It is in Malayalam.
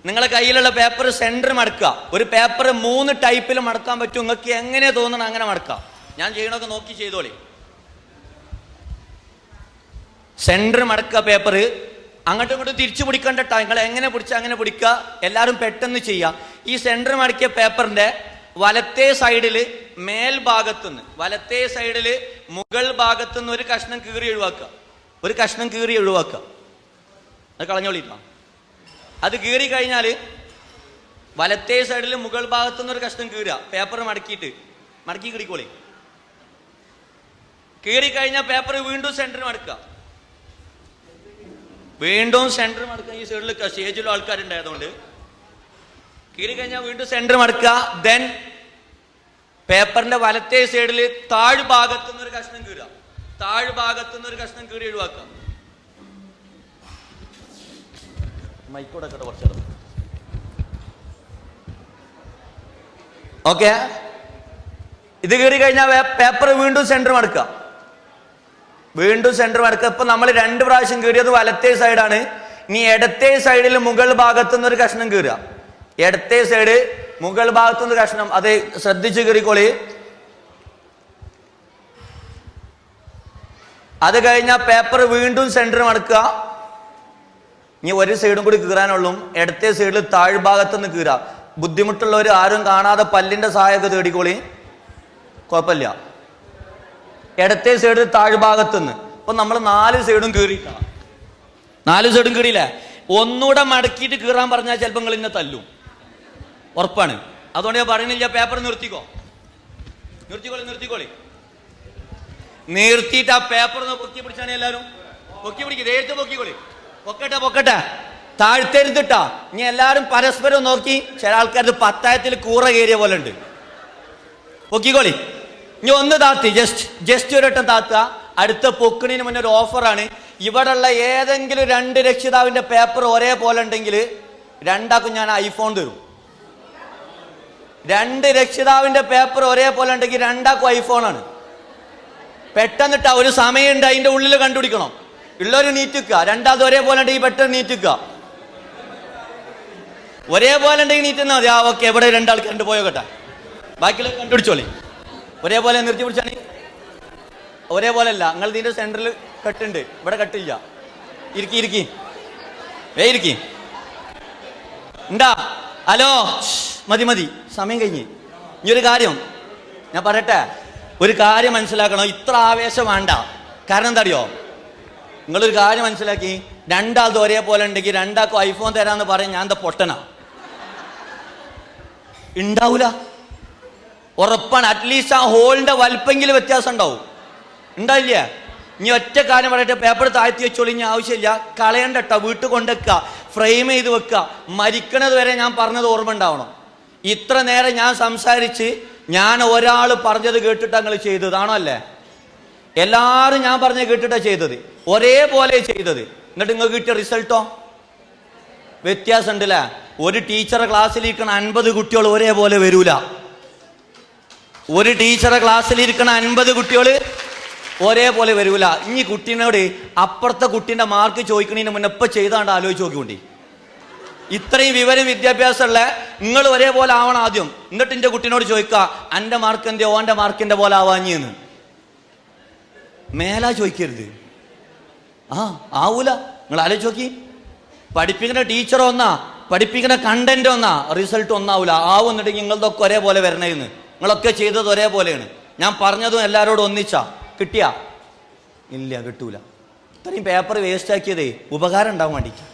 നിങ്ങളെ കയ്യിലുള്ള പേപ്പർ സെന്റർ മടക്കുക. ഒരു പേപ്പർ 3 ടൈപ്പിൽ മടക്കാൻ പറ്റും. നിങ്ങൾക്ക് എങ്ങനെ തോന്നണം അങ്ങനെ മടക്കാം. ഞാൻ ചെയ്യണമൊക്കെ നോക്കി ചെയ്തോളി. സെന്റർ മടക്കുക. പേപ്പർ അങ്ങോട്ടും ഇങ്ങോട്ടും തിരിച്ചു പിടിക്കണ്ട. നിങ്ങൾ എങ്ങനെ പിടിച്ച അങ്ങനെ പിടിക്കുക. എല്ലാവരും പെട്ടെന്ന് ചെയ്യുക. ഈ സെന്റർ മടക്കിയ പേപ്പറിന്റെ വലത്തേ സൈഡിൽ മേൽഭാഗത്തുനിന്ന്, വലത്തേ സൈഡിൽ മുകൾ ഭാഗത്തുനിന്ന് ഒരു കഷ്ണം കീറി ഒഴിവാക്കുക. ഒരു കഷ്ണം കീറി ഒഴിവാക്കുക. അത് കളഞ്ഞോളിട്ടോ. അത് കീറി കഴിഞ്ഞാൽ വലത്തേ സൈഡിൽ മുകൾ ഭാഗത്തുനിന്ന് ഒരു കഷ്ണം കീറുക. പേപ്പർ മടക്കി കിടിക്കോളി. കീറി കഴിഞ്ഞാൽ പേപ്പർ വീണ്ടും സെന്റർ മടക്കുക. വീണ്ടും സെന്റർ മടക്കുക. ഈ സൈഡിൽ സ്റ്റേജിലും ആൾക്കാരുണ്ടായതുകൊണ്ട് കീറി കഴിഞ്ഞാൽ വീണ്ടും സെന്റർ മടക്കുക. ദെൻ പേപ്പറിന്റെ വലത്തേ സൈഡിൽ താഴ്ഭാഗത്തുനിന്ന് ഒരു കഷ്ണം കീറുക. താഴ്ഭാഗത്തുനിന്ന് ഒരു കഷ്ണം കീറി ഒഴിവാക്കുക. മൈക്കോടെ കുറച്ച് ഓക്കെ. ഇത് കീറി കഴിഞ്ഞാൽ പേപ്പർ വീണ്ടും സെന്റർ മടക്കുക. വീണ്ടും സെന്റർ മടക്കുക. ഇപ്പൊ നമ്മൾ 2 പ്രാവശ്യം കീറിയത് വലത്തേ സൈഡാണ്. ഇനി ഇടത്തേ സൈഡിൽ മുകൾ ഭാഗത്തുനിന്ന് ഒരു കഷ്ണം കീറുക. ഇടത്തേ സൈഡ് മുകൾ ഭാഗത്തുനിന്ന് കഷ്ണം. അത് ശ്രദ്ധിച്ച് കീറിക്കോളി. അത് കഴിഞ്ഞാൽ പേപ്പർ വീണ്ടും സെന്റർ മടക്കുക. ഇനി ഒരു സൈഡും കൂടി കീറാനുള്ളൂ. ഇടത്തേ സൈഡിൽ താഴ്ഭാഗത്തുനിന്ന് കീറുക. ബുദ്ധിമുട്ടുള്ളവർ ആരും കാണാതെ പല്ലിന്റെ സഹായമൊക്കെ തേടിക്കോളി, കുഴപ്പമില്ല. ഇടത്തേ സൈഡിൽ താഴ്ഭാഗത്തുനിന്ന്. ഇപ്പൊ നമ്മൾ 4 സൈഡും കീറിയിട്ടാണ്. 4 സൈഡും കീറിയില്ലേ? ഒന്നുകൂടെ മടക്കിയിട്ട് കീറാൻ പറഞ്ഞാൽ ചിലപ്പോൾ നിങ്ങൾ ഇന്നെ തല്ലും, ഉറപ്പാണ്. അതുകൊണ്ട് ഞാൻ പറയുന്നില്ല. പേപ്പർ നിർത്തിക്കോളി. നിർത്തിയിട്ട് ആ പേപ്പർ ഒന്ന് പൊക്കി പിടിച്ചാണ്. എല്ലാവരും പൊക്കി പിടിക്കും. നേരത്തെ പൊക്കിക്കോളി. പൊക്കട്ടെ. താഴ്ത്തരുത്തിട്ടാ. ഇനി എല്ലാവരും പരസ്പരം നോക്കി. ചില ആൾക്കാർ പത്തായത്തിൽ കൂറ കയറിയ പോലെ ഉണ്ട്. പൊക്കിക്കോളി. ഇനി ഒന്ന് താത്തി, ജസ്റ്റ് ഒരട്ടം താത്തുക. അടുത്ത പൊക്കിണിന് മുന്നേ ഒരു ഓഫറാണ്. ഇവിടെയുള്ള ഏതെങ്കിലും 2 രക്ഷിതാവിന്റെ പേപ്പർ ഒരേപോലെ ഉണ്ടെങ്കിൽ 2 ഞാൻ ഐഫോൺ തരും. 2 രക്ഷിതാവിന്റെ പേപ്പർ ഒരേപോലെ ഉണ്ടെങ്കിൽ 2 ഐഫോണാണ്. പെട്ടെന്നിട്ടാ. ഒരു സമയമുണ്ട്, അതിന്റെ ഉള്ളിൽ കണ്ടുപിടിക്കണം. ഉള്ളൊരു നീറ്റിക്കുക. 2 ഒരേപോലെ ഉണ്ടെങ്കിൽ പെട്ടെന്ന് നീറ്റിക്കുക. ഒരേപോലെ ഉണ്ടെങ്കിൽ നീറ്റുന്ന മതി. ഓക്കെ, ഇവിടെ 2 ആൾക്ക് കണ്ടുപോയോ കേട്ടെ. ബാക്കിയുള്ള കണ്ടുപിടിച്ചോളി. ഒരേപോലെ നിർത്തി പിടിച്ചാൽ ഒരേപോലെ അല്ല. നിങ്ങൾ ഇതിന്റെ സെന്ററിൽ കട്ടുണ്ട്, ഇവിടെ കട്ടില്ല. ഇരിക്കി ഉണ്ടാ. ഹലോ, മതി, സമയം കഴിഞ്ഞ്. ഇനി ഒരു കാര്യം ഞാൻ പറയട്ടെ. ഒരു കാര്യം മനസ്സിലാക്കണം. ഇത്ര ആവേശം വേണ്ട. കാരണം എന്താ അറിയോ? നിങ്ങളൊരു കാര്യം മനസ്സിലാക്കി. 2 ഒരേപോലെ ഉണ്ടെങ്കിൽ 2 ഐഫോൺ തരാന്ന് പറയും. ഞാൻ എന്താ പൊട്ടനാ? ഉണ്ടാവൂല, ഉറപ്പാണ്. അറ്റ്ലീസ്റ്റ് ആ ഹോളിന്റെ വലുപ്പെങ്കിലും വ്യത്യാസം ഉണ്ടാവില്ല. ഇനി ഒറ്റ കാര്യം പറയട്ടെ. പേപ്പർ താഴ്ത്തി വെച്ചോളി. ഇനി ആവശ്യമില്ല, കളയണ്ടട്ട. വീട്ടിൽ കൊണ്ടുവെക്കുക, ഫ്രെയിം ചെയ്ത് വെക്കുക. മരിക്കണത് വരെ ഞാൻ പറഞ്ഞത് ഓർമ്മ ഉണ്ടാവണം. ഇത്ര നേരം ഞാൻ സംസാരിച്ച് ഞാൻ ഒരാൾ പറഞ്ഞത് കേട്ടിട്ടാ നിങ്ങൾ ചെയ്തതാണോ? അല്ലേ? എല്ലാവരും ഞാൻ പറഞ്ഞത് കേട്ടിട്ടാ ചെയ്തത്, ഒരേപോലെ ചെയ്തത്. എന്നിട്ട് നിങ്ങൾക്ക് കിട്ടിയ റിസൾട്ടോ വ്യത്യാസം ഉണ്ടല്ലേ? ഒരു ടീച്ചറെ ക്ലാസ്സിലിരിക്കണ 50 കുട്ടികൾ ഒരേപോലെ വരൂല. ഒരു ടീച്ചറെ ക്ലാസ്സിലിരിക്കണ 50 കുട്ടികൾ ഒരേപോലെ വരൂല. ഇനി കുട്ടീനോട് അപ്പുറത്തെ കുട്ടീൻ്റെ മാർക്ക് ചോദിക്കണതിന് മുന്നേ ഇപ്പം ചെയ്താണ്ട് ആലോചിച്ച് നോക്കിക്കൊണ്ടി. ഇത്രയും വിവരം വിദ്യാഭ്യാസമുള്ള നിങ്ങൾ ഒരേപോലെ ആവണം ആദ്യം. എന്നിട്ട് എൻ്റെ കുട്ടീനോട് ചോദിക്കുക, എൻ്റെ മാർക്ക് എന്തോ ഓൻ്റെ മാർക്കിൻ്റെ പോലെ ആവാഞ്ഞെന്ന്. മേലാ ചോദിക്കരുത്. ആവൂല. നിങ്ങൾ ആലോചിച്ച് നോക്കി. പഠിപ്പിക്കുന്ന ടീച്ചർ ഒന്നാ, പഠിപ്പിക്കുന്ന കണ്ടന്റ് ഒന്നാ, റിസൾട്ട് ഒന്നാവൂല. ആവുന്നുണ്ടെങ്കിൽ നിങ്ങളതൊക്കെ ഒരേപോലെ വരണേന്ന്. നിങ്ങളൊക്കെ ചെയ്തത് ഒരേപോലെയാണ്. ഞാൻ പറഞ്ഞതും എല്ലാവരോടും ഒന്നിച്ചാ. കിട്ടിയാ? ഇല്ല, കിട്ടൂല. ഇത്രയും പേപ്പർ വേസ്റ്റ് ആക്കിയതേ ഉപകാരം ഉണ്ടാവാൻ വേണ്ടിയിട്ട്.